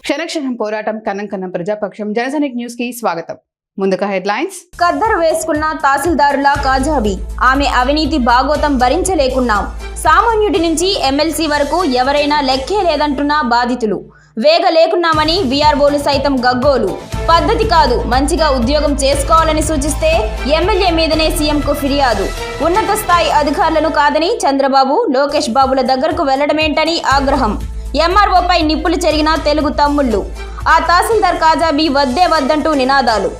క్షణక్షణం పోరాటం కన్నం కన్నం ప్రజాపక్షం జనసైనిక్ న్యూస్ కి స్వాగతం. ముందుగా హెడ్లైన్స్. ఖద్దరు వేసుకున్న తహసీల్దారుల కాజాబీ, ఆమె అవినీతి భాగోతం భరించలేకున్నాం. సామాన్యుడి నుంచి ఎమ్మెల్సీ వరకు ఎవరైనా లెక్కే లేదంటున్న బాధితులు. వేగ లేకున్నామని వీఆర్ఓలు సైతం గగ్గోలు. పద్ధతి కాదు, మంచిగా ఉద్యోగం చేసుకోవాలని సూచిస్తే ఎమ్మెల్యే మీదనే సీఎంకు ఫిర్యాదు. ఉన్నత స్థాయి అధికారులను కాదని చంద్రబాబు, లోకేష్ బాబుల దగ్గరకు వెళ్లడమేంటని ఆగ్రహం. ఎంఆర్ఓపై నిప్పులు చెరిగిన తెలుగు తమ్ముళ్లు. ఆ తహసీల్దార్ కాజాబీ వద్దే వద్దంటూ నినాదాలు.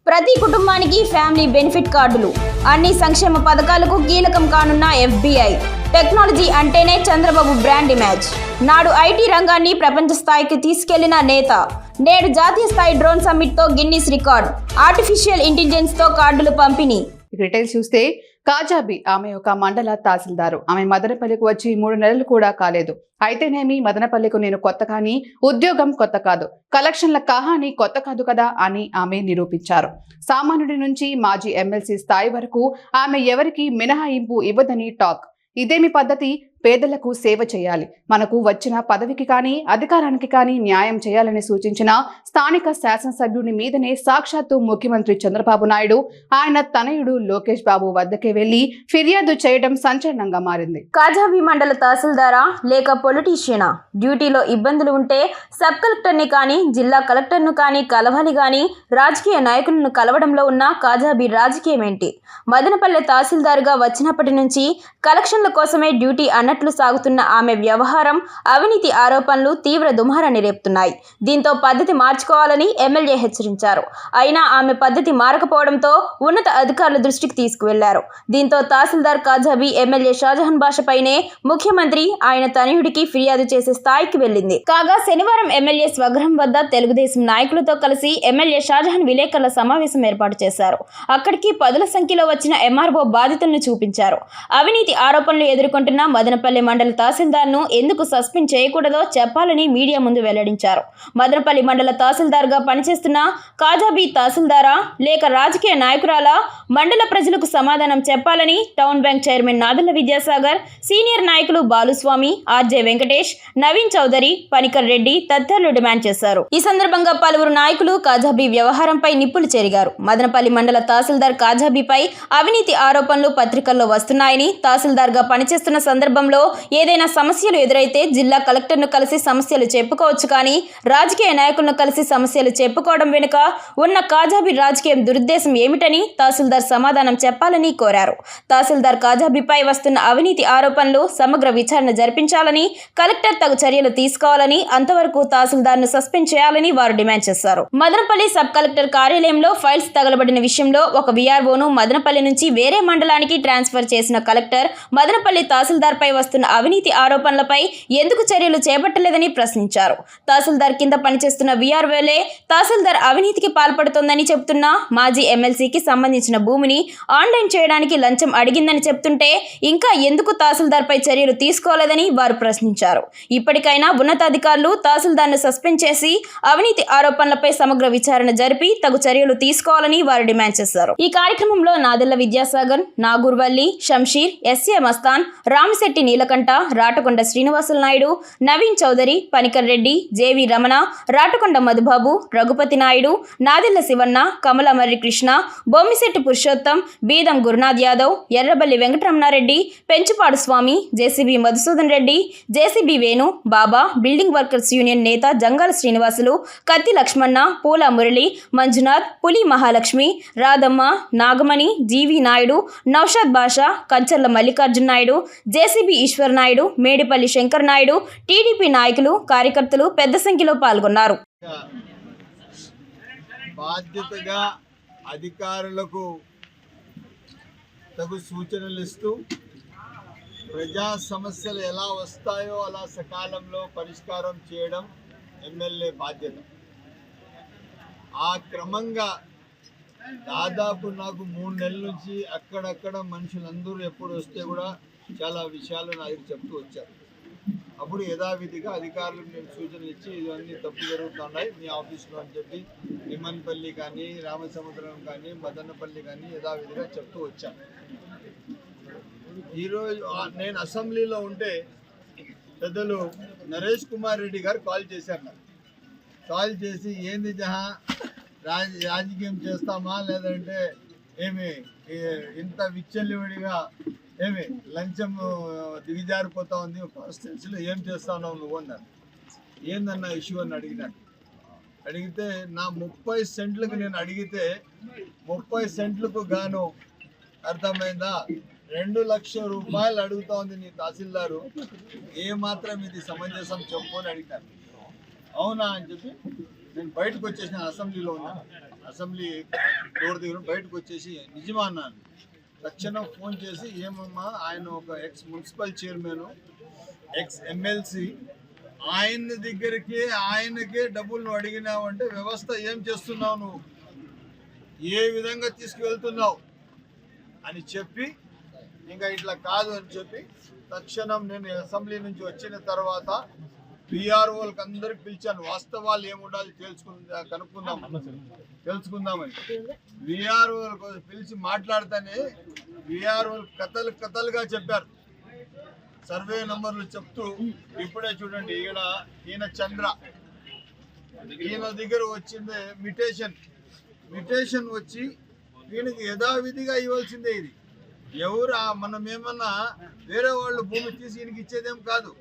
ప్రతి కుటుంబానికి ఫ్యామిలీ బెనిఫిట్ కార్డులు. అన్ని సంక్షేమ పథకాలకు కీలకం కానున్న ఎఫ్బీఐ. టెక్నాలజీ అంటేనే చంద్రబాబు బ్రాండ్ ఇమేజ్. నాడు ఐటీ రంగాన్ని ప్రపంచ స్థాయికి తీసుకెళ్లిన నేత. నేడు జాతీయ స్థాయి డ్రోన్ సమ్మిట్తో గిన్నిస్ రికార్డ్. ఆర్టిఫిషియల్ ఇంటెలిజెన్స్తో కార్డులు పంపిణీ. డీటెయిల్స్ చూస్తే కాజాబీ ఆమె ఒక మండల తహసీల్దారు. ఆమె మదనపల్లికి వచ్చి 3 నెలలు కూడా కాలేదు. అయితేనేమి మదనపల్లికు నేను కొత్త కానీ ఉద్యోగం కొత్త కాదు, కలెక్షన్ల కహాని కొత్త కాదు కదా అని ఆమె నిరూపించారు. సామాన్యుడి నుంచి మాజీ ఎమ్మెల్సీ స్థాయి వరకు ఆమె ఎవరికి మినహాయింపు ఇవ్వదని టాక్. ఇదేమి పద్ధతి? పేదలకు సేవ చేయాలి, మనకు వచ్చిన పదవికి కానీ అధికారానికి కానీ న్యాయం చేయాలని సూచించిన స్థానిక శాసనసభ్యుని మీదనే సాక్షాత్తు ముఖ్యమంత్రి చంద్రబాబు నాయుడు ఆయన తనయుడు లోకేష్ బాబు వద్దకే వెళ్లి ఫిర్యాదు చేయడం సంచలనంగా మారింది. కాజాబీ మండల తహసీల్దారా లేక పొలిటీషియనా? డ్యూటీలో ఇబ్బందులు ఉంటే సబ్ కలెక్టర్ని కానీ జిల్లా కలెక్టర్ను కానీ కలవాలి గాని రాజకీయ నాయకులను కలవడంలో ఉన్న కాజాబీ రాజకీయం ఏంటి? మదనపల్లె తహసీల్దారుగా వచ్చినప్పటి నుంచి కలెక్షన్ల కోసమే డ్యూటీ అన్నట్లు సాగుతున్న ఆమె వ్యవహారం, అవినీతి ఆరోపణలు తీవ్ర దుమారాన్ని రేపుతున్నాయి. దీంతో పద్ధతి మార్చుకోవాలని ఎమ్మెల్యే హెచ్చరించారు. అయినా ఆమె పద్ధతి మారకపోవడంతో ఉన్నత అధికారుల దృష్టికి తీసుకువెళ్లారు. దీంతో తహసీల్దార్ కాజాబీ ఎమ్మెల్యే షాజహాన్ భాషపైనే ముఖ్యమంత్రి ఆయన తనయుడికి ఫిర్యాదు చేసే స్థాయికి వెళ్లింది. కాగా శనివారం ఎమ్మెల్యే స్వగృహం వద్ద తెలుగుదేశం నాయకులతో కలిసి ఎమ్మెల్యే షాజహాన్ విలేకరుల సమావేశం ఏర్పాటు చేశారు. అక్కడికి పదుల సంఖ్యలో వచ్చిన ఎంఆర్ఓ బాధితులను చూపించారు. అవినీతి ఆరోపణలు ఎదుర్కొంటున్న మదనపల్లి మండల తహసీల్దార్ను ఎందుకు సస్పెండ్ చేయకూడదో చెప్పాలని మీడియా ముందు వెల్లడించారు. మదనపల్లి మండల తహసీల్దార్గా పనిచేస్తున్న కాజాబీ తహసీల్దారా లేక రాజకీయ నాయకురాలా? మండల ప్రజలకు సమాధానం చెప్పాలని town bank chairman Nadella Vidyasagar, senior నాయకులు బాలుస్వామి, ఆర్జే వెంకటేష్, నవీన్ చౌదరి, పనికర్ రెడ్డి తదితరులు డిమాండ్ చేశారు. ఈ సందర్భంగా పలువురు నాయకులు కాజాబీ వ్యవహారంపై నిప్పులు చెరిగారు. మదనపల్లి మండల తహసీల్దార్ కాజాబీపై అవినీతి ఆరోపణలు పత్రికల్లో వస్తున్నాయని, తహసీల్దార్గా పనిచేస్తున్న సందర్భంలో ఏదైనా సమస్యలు ఎదురైతే జిల్లా కలెక్టర్ను కలిసి సమస్యలు చెప్పుకోవచ్చు కానీ రాజకీయ నాయకులను కలిసి సమస్యలు చెప్పుకోవడం వెనుక ఉన్న కాజాబీ రాజకీయం దురుద్దేశం ఏమిటని తహసీల్దార్ సమాధానం చెప్పాలని కోరారు. తహసీల్దార్ కాజాబీపై వస్తున్న అవినీతి ఆరోపణలు సమగ్ర విచారణ జరిపించాలని, కలెక్టర్ తగు చర్యలు తీసుకోవాలని, అంతవరకు తహసీల్దార్ను సస్పెండ్ చేయాలని వారు డిమాండ్ చేశారు. మదనపల్లి సబ్ కలెక్టర్ కార్యాలయంలో ఫైల్స్ తగలబడిన విషయంలో ఒక వీఆర్ఓను మదనపల్లి నుంచి వేరే మండలానికి ట్రాన్స్ఫర్ చేసిన కలెక్టర్ మదనపల్లి తహసీల్దార్ పై వస్తున్న అవినీతి ఆరోపణలపై ఎందుకు చర్యలు చేపట్టలేదని ప్రశ్నించారు. తహసీల్దార్ కింద పనిచేస్తున్న వీఆర్ఓలే తహసీల్దార్ అవినీతికి పాల్పడుతోందని చెబుతున్న మాజీ ఎమ్మెల్సీకి సంబంధించిన భూమిని ఆన్లైన్ చేయడానికి లంచం అడిగిందని చెప్తుంటే ఇంకా ఎందుకు తహసీల్దార్ పై చర్యలు తీసుకోలేదని వారు ప్రశ్నించారు. ఇప్పటికైనా ఉన్నతాధికారులు తహసీల్దార్ను సస్పెండ్ చేసి అవినీతి ఆరోపణలపై సమగ్ర విచారణ జరిపి తగు చర్యలు తీసుకోవాలని వారు డిమాండ్ చేశారు. ఈ కార్యక్రమంలో నాదెళ్ల విద్యాసాగర్, నాగూర్వల్లి, షంషీర్, ఎస్ఏ మస్తాన్, రామశెట్టి నీలకంఠ, రాటకొండ శ్రీనివాసులు నాయుడు, నవీన్ చౌదరి, పనికర్ రెడ్డి, జేవి రమణ, రాటకొండ మధుబాబు, రఘుపతి నాయుడు, నాదెళ్ల శివన్న, కమలమర్రి కృష్ణ, బొమ్మిశెట్టి పురుషోత్తం, బీదం గురునాథ్ యాదవ్, ఎర్రబల్లి వెంకటరమణారెడ్డి, పెంచుపాడు స్వామి, జేసీబీ మధుసూదన్ రెడ్డి, జేసీబీ వేణు, బాబా, బిల్డింగ్ వర్కర్స్ యూనియన్ నేత జంగాల శ్రీనివాసులు, కత్తి లక్ష్మణ, పూల మురళి, మంజునాథ్, పులి మహాలక్ష్మి, రాధమ్మ, నాగమణి, జీవి నాయుడు, నౌషాద్ బాషా, కంచర్ల మల్లికార్జున నాయుడు, జేసీబీ ఈశ్వర్ నాయుడు, మేడిపల్లి శంకర్ నాయుడు, టీడీపీ నాయకులు, కార్యకర్తలు పెద్ద సంఖ్యలో పాల్గొన్నారు. బాధ్యతగా అధికారులకు తగు సూచనలు ఇస్తూ ప్రజా సమస్యలు ఎలా వస్తాయో అలా సకాలంలో పరిష్కారం చేయడం ఎమ్మెల్యే బాధ్యత. ఆ క్రమంగా దాదాపు నాకు 3 నెలల నుంచి అక్కడక్కడ మనుషులందరూ ఎప్పుడు వస్తే కూడా చాలా విషయాలు నా దగ్గర చెప్తూ వచ్చారు. అప్పుడు యథావిధిగా అధికారులకు నేను సూచనలు ఇచ్చి ఇవన్నీ తప్పు జరుగుతున్నాయి మీ ఆఫీస్లో అని చెప్పి నిమ్మన్పల్లి కానీ, రామసముద్రం కానీ, మదనపల్లి కానీ యథావిధిగా చెప్తూ వచ్చాను. ఈరోజు నేను అసెంబ్లీలో ఉంటే పెద్దలు నరేష్ కుమార్ రెడ్డి గారు కాల్ చేశారు నాకు. కాల్ చేసి ఏంది జహా రాజకీయం చేస్తామా లేదంటే ఏమి ఇంత విచ్చలవిడిగా ఏమి లంచం దిగజారిపోతా ఉంది కాన్స్టిట్యున్సీలో ఏం చేస్తావు నువ్వు అన్నారు. ఏందన్న ఇష్యూ అని అడిగినాడు. అడిగితే నా 30 సెంట్లకు నేను అడిగితే 30 సెంట్లకు గాను అర్థమైందా 2 లక్షల రూపాయలు అడుగుతా ఉంది నీ తహసీల్దారు, ఏమాత్రం ఇది సమంజసం చెప్పు అని అడిగాను. అవునా అని చెప్పి నేను బయటకు వచ్చేసిన, అసెంబ్లీలో ఉన్నాను, అసెంబ్లీ డోర్ దగ్గర బయటకు వచ్చేసి నిజమా అన్నాను. తక్షణం ఫోన్ చేసి ఏమమ్మా ఆయన ఒక X municipal chairman, X MLC, ఆయన దగ్గరికి ఆయనకే డబ్బులు నువ్వు అడిగినావు అంటే వ్యవస్థ ఏం చేస్తున్నావు, నువ్వు ఏ విధంగా తీసుకువెళ్తున్నావు అని చెప్పి ఇంకా ఇట్లా కాదు అని చెప్పి తక్షణం నేను అసెంబ్లీ నుంచి వచ్చిన తర్వాత బీఆర్ఓలకు అందరికి పిలిచాను. వాస్తవాలు ఏముండాలి తెలుసుకుందామని బీఆర్ఓలకు పిలిచి మాట్లాడితేనే బీఆర్ఓలు కథలుగా చెప్పారు. సర్వే నంబర్లు చెప్తూ ఇప్పుడే చూడండి ఈయన చంద్ర, ఈయన దగ్గర వచ్చిందే మిటేషన్ వచ్చి ఈయనకి యథావిధిగా ఇవ్వాల్సిందే. ఇది ఎవరు మనం ఏమన్నా వేరే వాళ్ళు భూమి తీసి ఈయనకి ఇచ్చేదేం కాదు.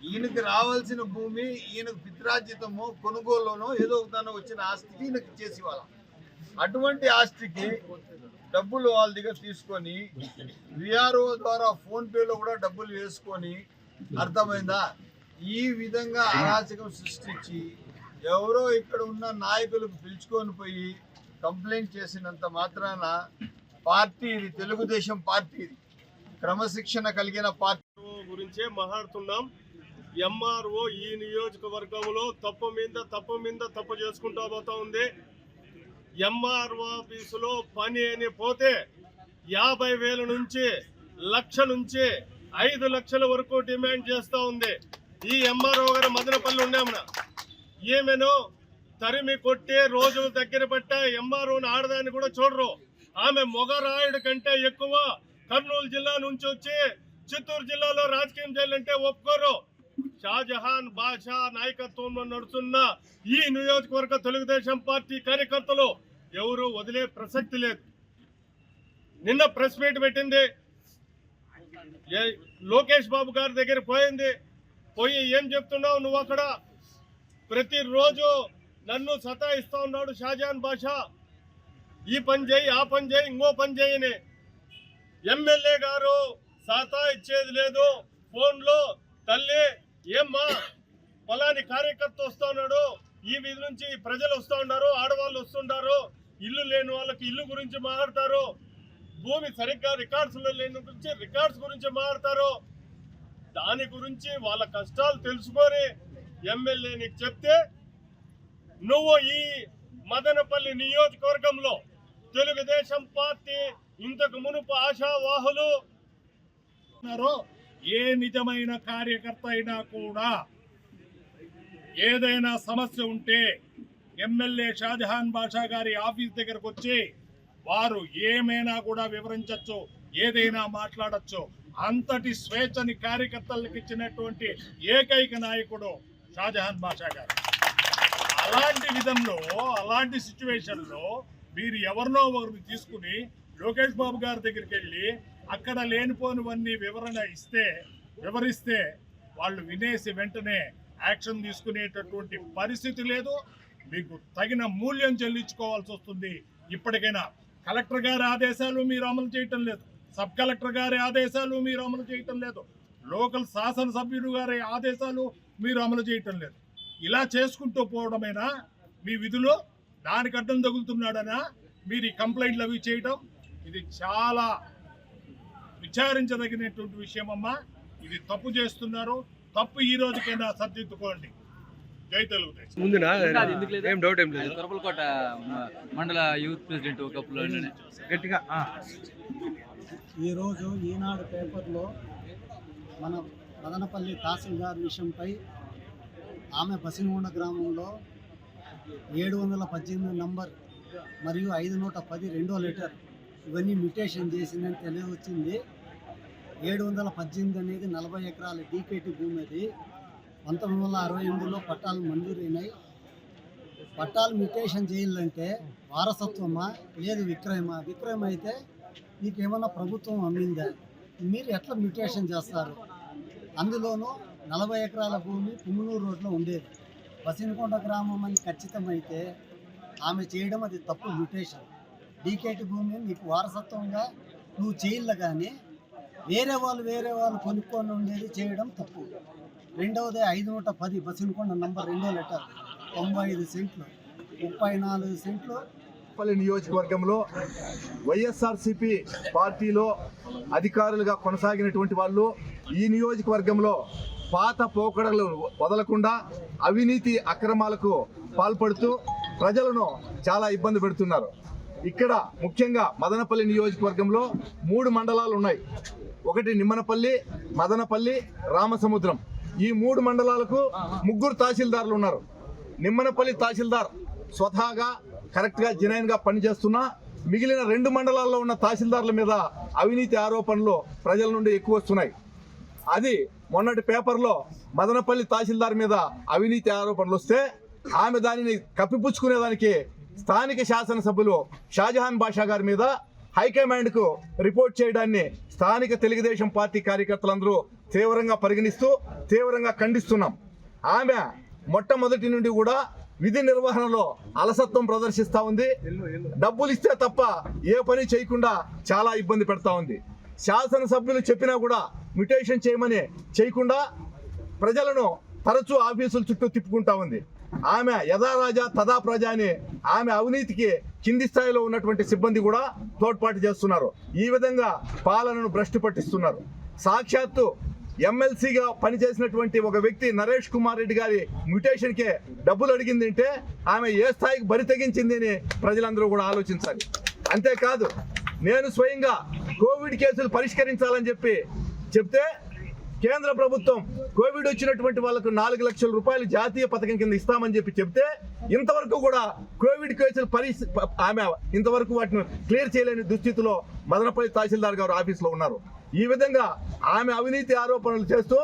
ఈయనకి రావాల్సిన భూమి ఈయనకు పిత్రార్జితమో కొనుగోలునో ఏదో ఒకదానో వచ్చిన ఆస్తికి ఈయనకి ఇచ్చేసి వాళ్ళ అటువంటి ఆస్తికి డబ్బులు వాళ్ళ దగ్గర తీసుకొని విఆర్ఓ ద్వారా ఫోన్పేలో కూడా డబ్బులు వేసుకొని అర్థమైందా ఈ విధంగా అరాచకం సృష్టించి ఎవరో ఇక్కడ ఉన్న నాయకులకు పిలుచుకొని పోయి కంప్లైంట్ చేసినంత మాత్రాన పార్టీ ఇది తెలుగుదేశం పార్టీ, ఇది క్రమశిక్షణ కలిగిన పార్టీ గురించే మాట్లాడుతున్నాం. ఎంఆర్ఓ ఈ నియోజకవర్గంలో తప్పు చేసుకుంటూ పోతా ఉంది. ఎంఆర్ఓ ఆఫీసులో పని అని పోతే 50,000 నుంచి 1,00,000 నుంచి 5 లక్షల వరకు డిమాండ్ చేస్తూ ఉంది. ఈ ఎంఆర్ఓ గారు మదనపల్లి ఉన్నామన ఈమెను తరిమి కొట్టి రోజులు దగ్గర పట్ట ఎంఆర్ఓని ఆడదాన్ని కూడా చూడరు. ఆమె మొగరాయుడు కంటే ఎక్కువ కర్నూలు జిల్లా నుంచి వచ్చి చిత్తూరు జిల్లాలో రాజకీయం చేయాలంటే ఒప్పుకోరు. షాజహాన్ బాషా నాయకత్వంలో నడుస్తున్న ఈ నియోజకవర్గ తెలుగుదేశం పార్టీ కార్యకర్తలు ఎవరు వదిలే ప్రసక్తి లేదు. నిన్న ప్రెస్ మీట్ పెట్టింది, లోకేష్ బాబు గారి దగ్గర పోయి ఏం చెప్తున్నావు నువ్వు, అక్కడ ప్రతిరోజు నన్ను సతాయిస్తా ఉన్నాడు షాజహాన్ బాషా, ఈ పని చేయి ఆ పని చేయి ఇంకో పని చేయని. ఎమ్మెల్యే గారు సతా ఇచ్చేది లేదు. ఫోన్లో తల్లి ఏమ్మా పలాని కార్యకర్త వస్తూ ఉన్నాడు, ఈ వీధి నుంచి ప్రజలు వస్తూ ఉన్నారు, ఆడవాళ్ళు వస్తుంటారు, ఇల్లు లేని వాళ్ళకి ఇల్లు గురించి మాట్లాడతారు, భూమి సరిగ్గా రికార్డ్స్ లేని గురించి రికార్డ్స్ గురించి మాట్లాడతారు. దాని గురించి వాళ్ళ కష్టాలు తెలుసుకొని ఎమ్మెల్యే నీకు చెప్తే నువ్వు ఈ మదనపల్లి నియోజకవర్గంలో తెలుగుదేశం పార్టీ ఇంతకు మునుపు ఆశావాహులు ఏ నిజమైన కార్యకర్త అయినా కూడా ఏదైనా సమస్య ఉంటే ఎమ్మెల్యే షాజహాన్ బాషా గారి ఆఫీస్ దగ్గరకు వచ్చి వారు ఏమైనా కూడా వివరించవచ్చు, ఏదైనా మాట్లాడచ్చు. అంతటి స్వేచ్ఛని కార్యకర్తలకు ఇచ్చినటువంటి ఏకైక నాయకుడు షాజహాన్ బాషా గారు. అలాంటి విధంలో అలాంటి సిచ్యువేషన్లో మీరు ఎవరినో ఒకరిని తీసుకుని లోకేష్ బాబు గారి దగ్గరికి వెళ్ళి అక్కడ లేనిపోనివన్నీ వివరిస్తే వాళ్ళు వినేసి వెంటనే యాక్షన్ తీసుకునేటటువంటి పరిస్థితి లేదు. మీకు తగిన మూల్యం చెల్లించుకోవాల్సి వస్తుంది. ఇప్పటికైనా కలెక్టర్ గారి ఆదేశాలు మీరు అమలు చేయటం లేదు, సబ్ కలెక్టర్ గారి ఆదేశాలు మీరు అమలు చేయటం లేదు, లోకల్ శాసనసభ్యుడు గారి ఆదేశాలు మీరు అమలు చేయటం లేదు. ఇలా చేసుకుంటూ పోవడమేనా మీ విధులు? దానికి అడ్డం తగులుతున్నాడనా మీరు ఈ కంప్లైంట్లు అవి చేయటం? ఇది చాలా విచారించదగినటువంటి విషయం అమ్మా. ఇది తప్పు చేస్తున్నారు. తప్పు ఈ రోజుకైనా సర్దిద్దుకోండి. జై తెలుగుదేశం. ఏం డౌట్ ఏం లేదు. తొరపలకోట మండల యూత్ ప్రెసిడెంట్ కప్పులో గట్టిగా ఈరోజు ఈనాడు పేపర్లో మన మదనపల్లి తహసీల్దార్ విషయంపై ఆమె బసినగొండ గ్రామంలో 718 నంబర్ మరియు 510 రెండో లెటర్ ఇవన్నీ మ్యుటేషన్ చేసిందని తెలియవచ్చింది. 718 అనేది 40 ఎకరాల డీకేటీ భూమి. అది 1968లో పట్టాలు మంజూరైనాయి. పట్టాలు మ్యూటేషన్ చేయాలంటే వారసత్వమా లేదు విక్రయమా? విక్రయం అయితే మీకు ఏమన్నా ప్రభుత్వం అమ్మిందా? మీరు ఎట్లా మ్యూటేషన్ చేస్తారు? అందులోనూ 40 ఎకరాల భూమి పుంగనూరు రోడ్లో ఉండేది. బసినకొండ గ్రామం అని ఖచ్చితమైతే ఆమె చేయడం అది తప్పు. మ్యూటేషన్ డీకేటీ భూమి నీకు వారసత్వంగా నువ్వు చేయాలి, కానీ వేరే వాళ్ళు కొనుక్కొని ఉండేది చేయడం తప్పు. రెండవది 510 బసినకొండ నంబర్ 2వ లెటర్ 95 సెంట్లు 34 సెంట్లు. పల్లి నియోజకవర్గంలో వైఎస్ఆర్సీపీ పార్టీలో అధికారులుగా కొనసాగినటువంటి వాళ్ళు ఈ నియోజకవర్గంలో పాత పోకడలు వదలకుండా అవినీతి అక్రమాలకు పాల్పడుతూ ప్రజలను చాలా ఇబ్బంది పెడుతున్నారు. ఇక్కడ ముఖ్యంగా మదనపల్లి నియోజకవర్గంలో 3 మండలాలు ఉన్నాయి. ఒకటి నిమ్మనపల్లి, మదనపల్లి, రామసముద్రం. ఈ 3 మండలాలకు 3 తహసీల్దార్లు ఉన్నారు. నిమ్మనపల్లి తహసీల్దార్ స్వతహాగా కరెక్ట్గా జెన్యూన్గా పనిచేస్తున్నా మిగిలిన 2 మండలాల్లో ఉన్న తహసీల్దార్ల మీద అవినీతి ఆరోపణలు ప్రజల నుండి ఎక్కువ వస్తున్నాయి. అది మొన్నటి పేపర్లో మదనపల్లి తహసీల్దార్ మీద అవినీతి ఆరోపణలు వస్తే ఆమె దానిని కప్పిపుచ్చుకునేదానికి స్థానిక శాసనసభ్యులు షాజహాన్ బాషా గారి మీద హైకమాండ్కు రిపోర్ట్ చేయడాన్ని స్థానిక తెలుగుదేశం పార్టీ కార్యకర్తలందరూ తీవ్రంగా పరిగణిస్తూ తీవ్రంగా ఖండిస్తున్నాం. ఆమె మొట్టమొదటి నుండి కూడా విధి నిర్వహణలో అలసత్వం ప్రదర్శిస్తూ ఉంది. డబ్బులు ఇస్తే తప్ప ఏ పని చేయకుండా చాలా ఇబ్బంది పెడతా ఉంది. శాసనసభ్యులు చెప్పినా కూడా మ్యూటేషన్ చేయమని చేయకుండా ప్రజలను తరచూ ఆఫీసుల చుట్టూ తిప్పుకుంటా ఉంది. ఆమె యథా రాజా తదా ప్రజ అని ఆమె అవినీతికి కింది స్థాయిలో ఉన్నటువంటి సిబ్బంది కూడా తోడ్పాటు చేస్తున్నారు. ఈ విధంగా పాలనను భ్రష్టు పట్టిస్తున్నారు. సాక్షాత్తు ఎమ్మెల్సీగా పనిచేసినటువంటి ఒక వ్యక్తి నరేష్ కుమార్ రెడ్డి గారి మ్యూటేషన్కే డబ్బులు అడిగిందంటే ఆమె ఏ స్థాయికి బరి తెగించింది అని ప్రజలందరూ కూడా ఆలోచించాలి. అంతేకాదు నేను స్వయంగా కోవిడ్ కేసులు పరిష్కరించాలని చెప్తే కేంద్ర ప్రభుత్వం కోవిడ్ వచ్చినటువంటి వాళ్ళకు 4 లక్షల రూపాయలు జాతీయ పథకం కింద ఇస్తామని చెప్తే ఇంతవరకు కూడా కోవిడ్ కేసులు ఆమె ఇంతవరకు వాటిని క్లియర్ చేయలేని దుస్థితిలో మదనపల్లి తహసీల్దార్ గారు ఆఫీసులో ఉన్నారు. ఈ విధంగా ఆమె అవినీతి ఆరోపణలు చేస్తూ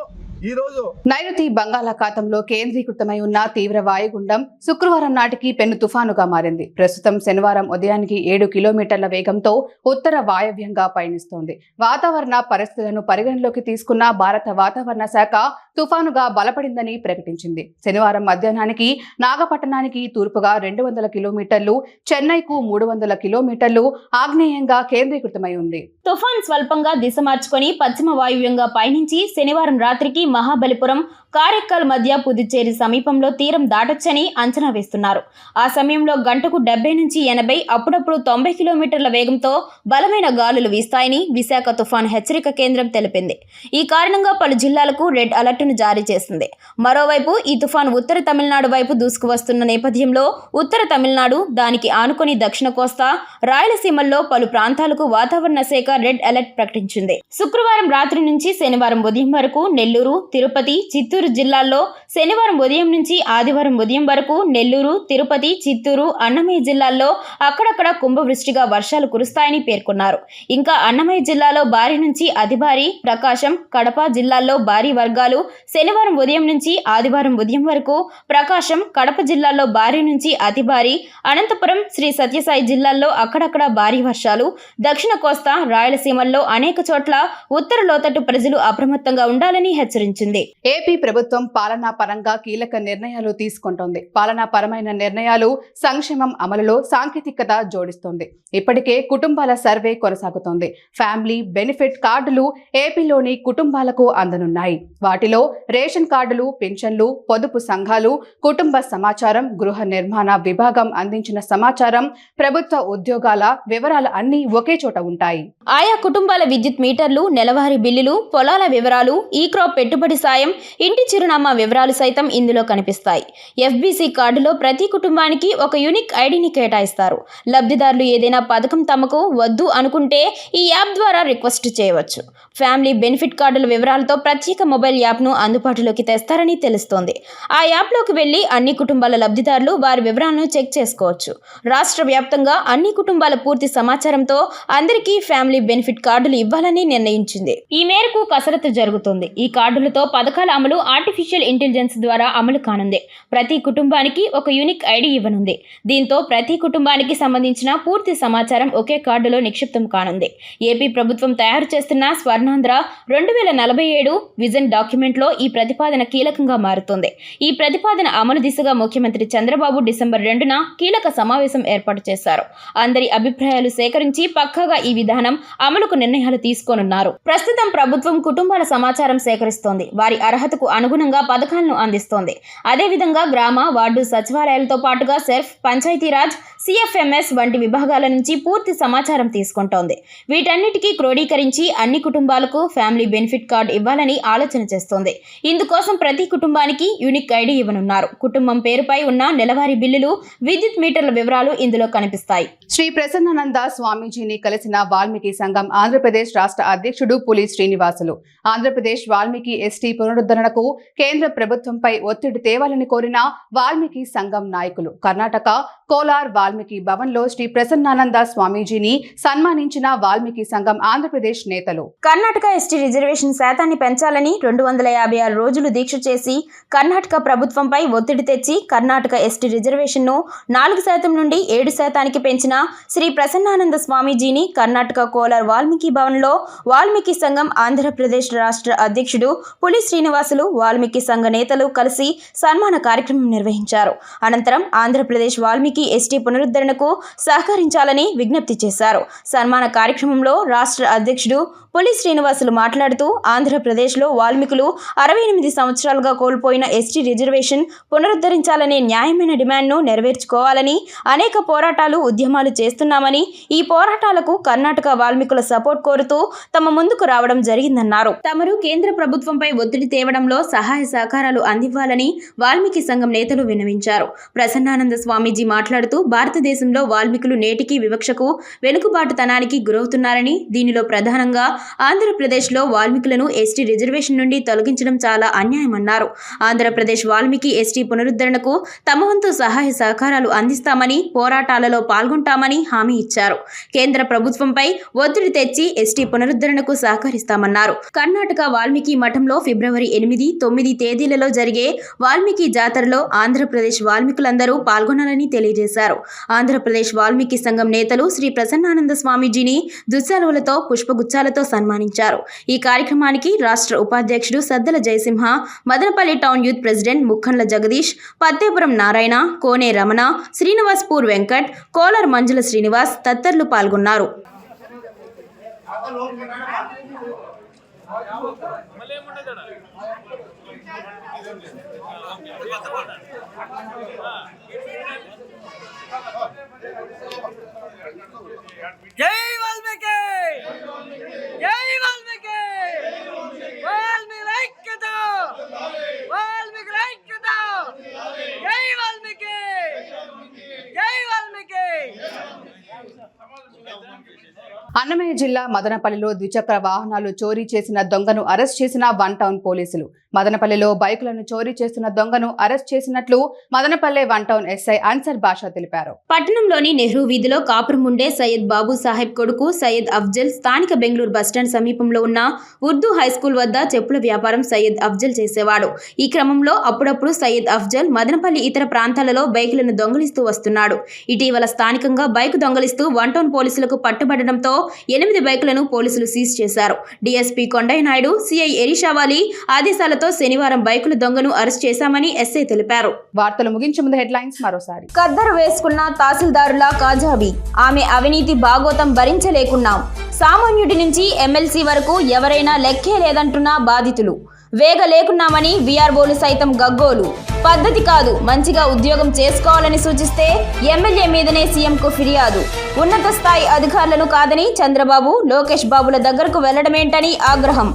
ఈరోజు నైరుతి బంగాళాఖాతంలో కేంద్రీకృతమై ఉన్న తీవ్ర వాయుగుండం శుక్రవారం నాటికి పెను తుఫానుగా మారింది. ప్రస్తుతం శనివారం ఉదయానికి 7 కిలోమీటర్ల వేగంతో ఉత్తర వాయవ్యంగా పయనిస్తోంది. వాతావరణ పరిస్థితులను పరిగణలోకి తీసుకున్న భారత వాతావరణ శాఖ తుఫానుగా బలపడిందని ప్రకటించింది. శనివారం మధ్యాహ్నానికి నాగపట్టణానికి తూర్పుగా 200 కిలోమీటర్లు, చెన్నైకు 300 కిలోమీటర్లు ఆగ్నేయంగా కేంద్రీకృతమై ఉంది. తుఫాన్ స్వల్పంగా దిశ మార్చుకొని పశ్చిమ వాయువ్యంగా పయనించి శనివారం రాత్రికి మహాబలిపురం, కారైక్కల్ మధ్య పుదుచ్చేరి సమీపంలో తీరం దాటొచ్చని అంచనా వేస్తున్నారు. ఆ సమయంలో గంటకు 70 నుంచి 80, అప్పుడప్పుడు 90 కిలోమీటర్ల వేగంతో బలమైన గాలులు వీస్తాయని విశాఖ తుఫాన్ హెచ్చరిక కేంద్రం తెలిపింది. ఈ కారణంగా పలు జిల్లాలకు రెడ్ అలర్టును జారీ చేసింది. మరోవైపు ఈ తుఫాన్ ఉత్తర తమిళనాడు వైపు దూసుకువస్తున్న నేపథ్యంలో ఉత్తర తమిళనాడు, దానికి ఆనుకొని దక్షిణ కోస్తా, రాయలసీమల్లో పలు ప్రాంతాలకు వాతావరణ శాఖ రెడ్ అలర్ట్ ప్రకటించింది. శుక్రవారం రాత్రి నుంచి శనివారం ఉదయం వరకు నెల్లూరు, తిరుపతి, చిత్తూరు జిల్లాల్లో, శనివారం ఉదయం నుంచి ఆదివారం ఉదయం వరకు నెల్లూరు, తిరుపతి, చిత్తూరు, అన్నమయ్య జిల్లాల్లో అక్కడక్కడ కుంభవృష్టిగా వర్షాలు కురుస్తాయని పేర్కొన్నారు. ఇంకా అన్నమయ్య జిల్లాలో భారీ నుంచి అతి భారీ, ప్రకాశం, కడప జిల్లాల్లో భారీ వర్గాలు శనివారం ఉదయం నుంచి ఆదివారం ఉదయం వరకు, ప్రకాశం, కడప జిల్లాల్లో భారీ నుంచి అతి భారీ, అనంతపురం, శ్రీ సత్యసాయి జిల్లాల్లో అక్కడక్కడ భారీ వర్షాలు, దక్షిణ కోస్తా, రాయలసీమల్లో అనేక చోట్ల ఉత్తర లోతట్టు ప్రజలు అప్రమత్తంగా ఉండాలని హెచ్చరించింది. ఏపీ ప్రభుత్వం పాలనా పరంగా కీలక నిర్ణయాలు తీసుకుంటోంది. పాలనా పరమైన నిర్ణయాలు, సంక్షేమం అమలులో సాంకేతికత జోడిస్తోంది. ఇప్పటికే కుటుంబాల సర్వే కొనసాగుతోంది. ఫ్యామిలీ బెనిఫిట్ కార్డులు ఏపీలోని కుటుంబాలకు అందనున్నాయి. వాటిలో రేషన్ కార్డులు, పింఛన్లు, పొదుపు సంఘాలు, కుటుంబ సమాచారం, గృహ నిర్మాణ విభాగం అందించిన సమాచారం, ప్రభుత్వ ఉద్యోగాల వివరాలు అన్నీ ఒకే చోట ఉంటాయి. ఆయా కుటుంబాల విద్యుత్ మీటర్లు, నెలవారీ బిల్లులు, పొలాల వివరాలు, ఈ క్రాప్ పెట్టుబడి సాయం, ఇంటి చిరునామా వివరాలు సైతం ఇందులో కనిపిస్తాయి. ఎఫ్బీసీ కార్డులో ప్రతి కుటుంబానికి ఒక యూనిక్ ఐడిని కేటాయిస్తారు. లబ్ధిదారులు ఏదైనా పథకం తమకు వద్దు అనుకుంటే ఈ యాప్ ద్వారా రిక్వెస్ట్ చేయవచ్చు. ఫ్యామిలీ బెనిఫిట్ కార్డుల వివరాలతో ప్రత్యేక మొబైల్ యాప్ను అందుబాటులోకి తెస్తారని తెలుస్తోంది. ఆ యాప్లోకి వెళ్లి అన్ని కుటుంబాల లబ్ధిదారులు వారి వివరాలను చెక్ చేసుకోవచ్చు. రాష్ట్ర వ్యాప్తంగా అన్ని కుటుంబాల పూర్తి సమాచారంతో అందరికీ ఫ్యామిలీ బెనిఫిట్ కార్డులు ఇవ్వాలని నిర్ణయించింది. ఈ మేరకు కసరత్తు జరుగుతోంది. ఈ కార్డులతో పథకాల అమలు ఆర్టిఫిషియల్ ఇంటెలిజెన్స్ ద్వారా అమలు కానుంది. ప్రతి కుటుంబానికి ఒక యూనిక్ ఐడి ఇవ్వనుంది. దీంతో ప్రతి కుటుంబానికి సంబంధించిన పూర్తి సమాచారం ఒకే కార్డులో నిక్షిప్తం కానుంది. ఏపీ ప్రభుత్వం తయారు చేస్తున్న స్వర్ణాంధ్ర 2047 విజన్ డాక్యుమెంట్లో ఈ ప్రతిపాదన కీలకంగా మారుతోంది. ఈ ప్రతిపాదన అమలు దిశగా ముఖ్యమంత్రి చంద్రబాబు డిసెంబర్ 2న కీలక సమావేశం ఏర్పాటు చేశారు. అందరి అభిప్రాయాలు సేకరించి పక్కాగా ఈ విధానం అమలుకు నిర్ణయాలు తీసుకోనున్నారు. ప్రస్తుతం ప్రభుత్వం కుటుంబాల సమాచారం సేకరిస్తోంది. వారి అర్హతకు అనుగుణంగా పథకాలను అందిస్తోంది. అదేవిధంగా గ్రామ, వార్డు సచివాలయాలతో పాటుగా సెర్ఫ్, పంచాయతీరాజ్, CFMS వంటి విభాగాల నుంచి పూర్తి సమాచారం తీసుకుంటోంది. వీటన్నిటికీ క్రోడీకరించి అన్ని కుటుంబాలకు ఫ్యామిలీ బెనిఫిట్ కార్డు ఇవ్వాలని ఆలోచన చేస్తోంది. ఇందుకోసం ప్రతి కుటుంబానికి యూనిక్ ఐడి ఇవ్వనున్నారు. కుటుంబం పేరుపై ఉన్న నెలవారీ బిల్లులు, విద్యుత్ మీటర్ల వివరాలు ఇందులో కనిపిస్తాయి. శ్రీ ప్రసన్నానంద స్వామీజీని కలిసిన వాల్మీకి సంఘం ఆంధ్రప్రదేశ్ రాష్ట్ర అధ్యక్షుడు పులి శ్రీనివాసులు ఆంధ్రప్రదేశ్ వాల్మీకి ఎస్టీ పునరుద్ధరణకు కేంద్ర ప్రభుత్వంపై ఒత్తిడి తేవాలని కోరిన వాల్మీకి సంఘం నాయకులు కర్ణాటక కోలార్ వాల్మీకి భవన్లో శ్రీ ప్రసన్నానంద స్వామీజీని సన్మానించిన వాల్మీకి సంఘం ఆంధ్రప్రదేశ్ నేతలు. కర్ణాటక ఎస్టీ రిజర్వేషన్ శాతాన్ని పెంచాలని 256 రోజులు దీక్ష చేసి కర్ణాటక ప్రభుత్వంపై ఒత్తిడి తెచ్చి కర్ణాటక ఎస్టీ రిజర్వేషన్ను 4% నుండి 7% పెంచిన శ్రీ ప్రసన్నానంద స్వామీజీని కర్ణాటక కోలార్ వాల్మీకి భవన్లో వాల్మీకి సంఘం ఆంధ్రప్రదేశ్ రాష్ట్ర అధ్యక్షుడు పులి శ్రీనివాసులు వాల్మీకి సంఘ నేతలు కలిసి సన్మాన కార్యక్రమం నిర్వహించారు. అనంతరం ఆంధ్రప్రదేశ్ వాల్మీకి ఎస్టీ పునరుద్ధరణకు సహకరించాలని విజ్ఞప్తి చేశారు. సన్మాన కార్యక్రమంలో రాష్ట్ర అధ్యక్షుడు పులి శ్రీనివాసులు మాట్లాడుతూ ఆంధ్రప్రదేశ్లో వాల్మీకులు 68 సంవత్సరాలుగా కోల్పోయిన ఎస్టీ రిజర్వేషన్ పునరుద్ధరించాలనే న్యాయమైన డిమాండ్ను నెరవేర్చుకోవాలని అనేక పోరాటాలు, ఉద్యమాలు చేస్తున్నామని, ఈ పోరాటాలకు కర్ణాటక వాల్మీకుల సపోర్ట్ కోరుతూ తమ ముందుకు రావడం జరిగిందన్నారు. తమరు కేంద్ర ప్రభుత్వంపై ఒత్తిడి తేవడంలో సహాయ సహకారాలు అందివ్వాలని వాల్మీకి సంఘం నేతలు విన్నవించారు. ప్రసన్నానంద స్వామీజీ మాట్లాడుతూ భారతదేశంలో వాల్మీకులు నేటికి వివక్షకు, వెనుకబాటుతనానికి గురవుతున్నారని, దీనిలో ప్రధానంగా ఆంధ్రప్రదేశ్లో వాల్మీకులను ఎస్టీ రిజర్వేషన్ నుండి తొలగించడం చాలా అన్యాయమన్నారు. ఆంధ్రప్రదేశ్ వాల్మీకి ఎస్టీ పునరుద్ధరణకు తమ వంతు సహాయ సహకారాలు అందిస్తామని, పోరాటాలలో పాల్గొంటామని హామీ ఇచ్చారు. కేంద్ర ప్రభుత్వంపై ఒత్తిడి తెచ్చి ఎస్టీ పునరుద్ధరణకు సహకరిస్తామన్నారు. కర్ణాటక వాల్మీకి మఠంలో ఫిబ్రవరి 8, 9 తేదీలలో జరిగే వాల్మీకి జాతరలో ఆంధ్రప్రదేశ్ వాల్మీకులందరూ పాల్గొనాలని తెలియజేశారు. ఆంధ్రప్రదేశ్ వాల్మీకి సంఘం నేతలు శ్రీ ప్రసన్నానంద స్వామీజీని దుశ్శాలువలతో, పుష్పగుచ్చాలతో సన్మానించారు. ఈ కార్యక్రమానికి రాష్ట్ర ఉపాధ్యక్షుడు Saddala Jayasimha, Madanapalle town youth president Mukhandla Jagadish, Pattepuram Narayana, Kone Ramana, Srinivaspur Venkat, Kolar Manjula Srinivas తదితరులు పాల్గొన్నారు. జై వాల్మీకి, జై వాల్మీకి, వాల్మీకి ఐక్యత, వాల్మీకి ఐక్యత, జై వాల్మీకి, జై వాల్మీకి. అన్నమయ్య జిల్లా మదనపల్లిలో ద్విచక్ర వాహనాలు చోరీ చేసిన దొంగను అరెస్ట్ చేసిన 1 టౌన్ పోలీసులు. మదనపల్లిలో బైకులను చోరీ చేస్తున్న దొంగను అరెస్ట్ చేసినట్లు మదనపల్లె 1 టౌన్ ఎస్ఐ అన్సర్ బాషా తెలిపారు. పట్టణంలోని నెహ్రూ వీధిలో కాపురం ఉండే సయ్యద్ బాబు సాహెబ్ కొడుకు సయ్యద్ అఫ్జల్ స్థానిక బెంగళూరు బస్టాండ్ సమీపంలో ఉన్న ఉర్దూ హైస్కూల్ వద్ద చెప్పుల వ్యాపారం సయ్యద్ అఫ్జల్ చేసేవాడు. ఈ క్రమంలో అప్పుడప్పుడు సయ్యద్ అఫ్జల్ మదనపల్లి ఇతర ప్రాంతాలలో బైకులను దొంగిలిస్తూ వస్తున్నాడు. ఇటీవల స్థానికంగా బైకు దొంగిలిస్తూ 1 టౌన్ పోలీసులకు పట్టుబడడంతో 8 బైకులను పోలీసులు సీజ్ చేశారు. డీఎస్పీ కొండయ్య నాయుడు, సిఐ ఎరిషావాలి ఆదేశాలతో శనివారం బైకుల దొంగను అరెస్ట్ చేశామని ఎస్ఐ తెలిపారు. వార్తలు ముగించే ముందు హెడ్లైన్స్ మరోసారి. ఖద్దరు వేసుకున్న తహసీల్దారుల కాజాబీ, ఆమె అవినీతి భాగోతం భరించలేకున్నాం. సామాన్యుడి నుంచి ఎమ్మెల్సీ వరకు ఎవరైనా లెక్కే లేదంటున్న బాధితులు. వేగ లేకున్నామని వీఆర్ఓలు సైతం గగ్గోలు. పద్ధతి కాదు, మంచిగా ఉద్యోగం చేసుకోవాలని సూచిస్తే ఎమ్మెల్యే మీదనే సీఎంకు ఫిర్యాదు. ఉన్నత స్థాయి అధికారులను కాదని చంద్రబాబు, లోకేష్ బాబుల దగ్గరకు వెళ్లడమేంటని ఆగ్రహం.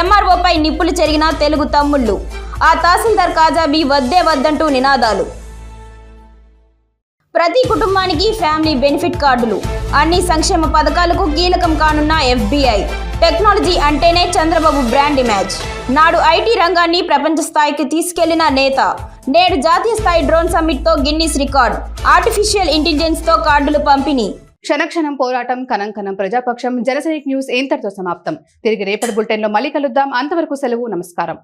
ఎంఆర్ఓపై నిప్పులు చెరిగిన తెలుగు తమ్ముళ్లు. ఆ తహసీల్దార్ కాజాబీ వద్దే వద్దంటూ నినాదాలు. ప్రతి కుటుంబానికి ఫ్యామిలీ బెనిఫిట్ కార్డులు, అన్ని సంక్షేమ పథకాలకు కీలకం కానున్న FBI. టెక్నాలజీ అంటేనే చంద్రబాబు బ్రాండ్ ఇమేజ్. నాడు ఐటీ రంగాన్ని ప్రపంచ స్థాయికి తీసుకెళ్లిన నేత. నేడు జాతీయ స్థాయి డ్రోన్ సమ్మిట్తో గిన్నిస్ రికార్డ్. ఆర్టిఫిషియల్ ఇంటెలిజెన్స్తో కార్డులు పంపిణీ. క్షణక్షణం పోరాటం, కణం ప్రజాపక్షం. జనసైనిక్ న్యూస్ ఇంతటితో సమాప్తం. తిరిగి రేపటి బులెటిన్లో మళ్ళీ కలుద్దాం. అంతవరకు సెలవు. నమస్కారం.